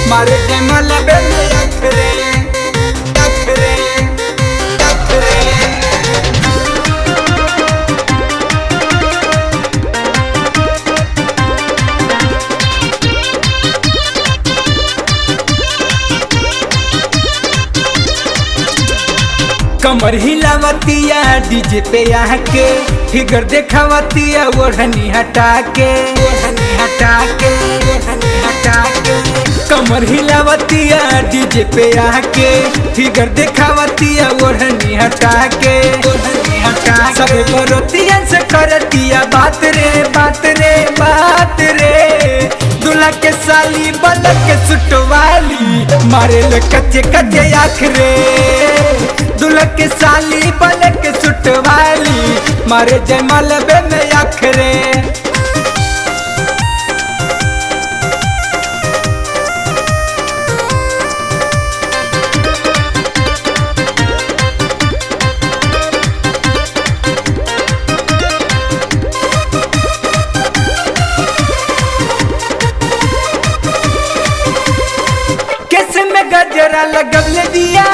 मारे जयमाल में अखरे अखरे अखरे। कमर हिलावतिया डीजे पे आके फिगर देखावतिया ओढ़नी हटा के ओढ़नी हटा के ओढ़नी हटा के। कमर हिलावतिया डीजे पे आके फिगर देखावतिया ओढ़नी हटा के ओढ़नी हटा के। सब बरोतिया से करतिया बात रे बात रे बात रे। दूल्हा के साली बलक के सुटवाली मारे ले कच्चे कच्चे आखरे। दूल्हा के साली बलक के सुटवाली मारे जयमाल में अखरे। कैसे में गजरा लगवले दिया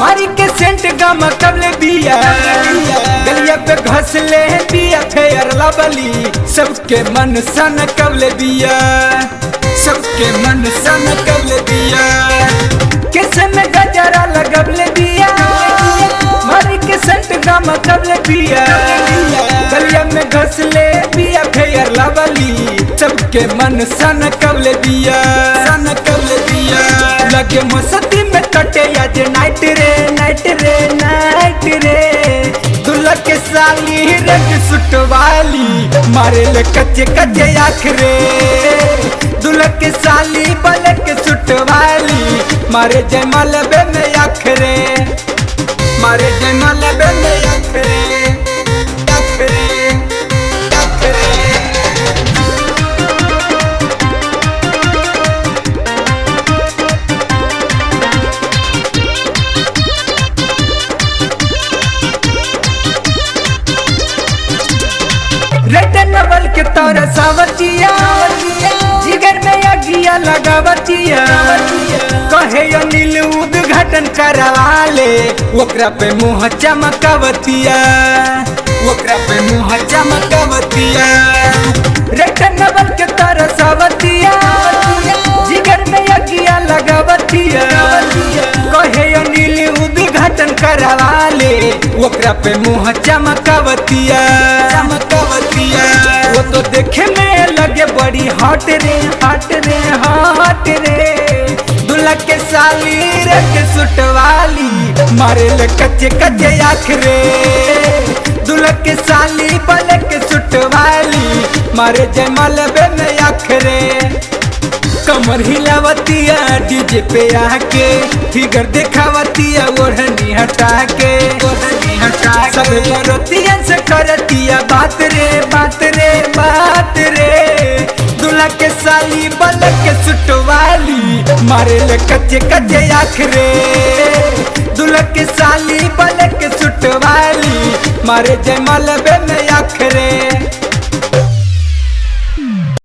मारी के सेंट गम कबले बिया। गलिया पे घसले बिया फेयर लवली सबके मन सन कबले बिया सबके मन सन कबले बिया। कैसे में गजरा लगवले दिया मारी के सेंट गम कबले बिया। गलिया में घसले बिया फेयर लवली सबके मन सन कबले बिया सन कबले बिया। लगे मस्ती में कटे आज नाइट रे नाइट रे नाइट रे। दूल्हा के साली रंग सुटवाली मारे ले कच्चे कच्चे आखरे। दूल्हा के साली बलक के सुटवाली मारे जयमाल में अखरे मारे जयमाल में अखरे अखरे अखरे। रेड नवल के तौर सावतिया जिगर में अगिया लगावतिया। कहे अनिल उद्घाटन करवाले ओकरा पे मुँह चमकावतिया ओकरा पे मुँह चमकावतिया। रेड नवल के तौर सावतिया जिगर में अगिया लगावतिया। कहे अनिल उद्घाटन करवाले ओकरा पे मुँह चमकावतिया चमकावतिया। वो तो देखे में लगे बड़ी हॉट रे हॉट रे हॉट रे। दूल्हा के साली रे के सुटवाली मारे ले कच्चे कच्चे आखरे। दूल्हा के साली बलक के सुटवाली मारे जयमाल में अखरे। कमर हिलावतिया डीजे पे आके फिगर देखावतिया ओढ़नी हटा के ओढ़नी हटा के। सब बरोतिया से करतिया बात रे बात रे बात रे। दूल्हा के साली बलक के सुटवाली मारे ले कच्चे कच्चे आखरे। दूल्हा के साली बलक के सुटवाली मारे जयमाल में अखरे।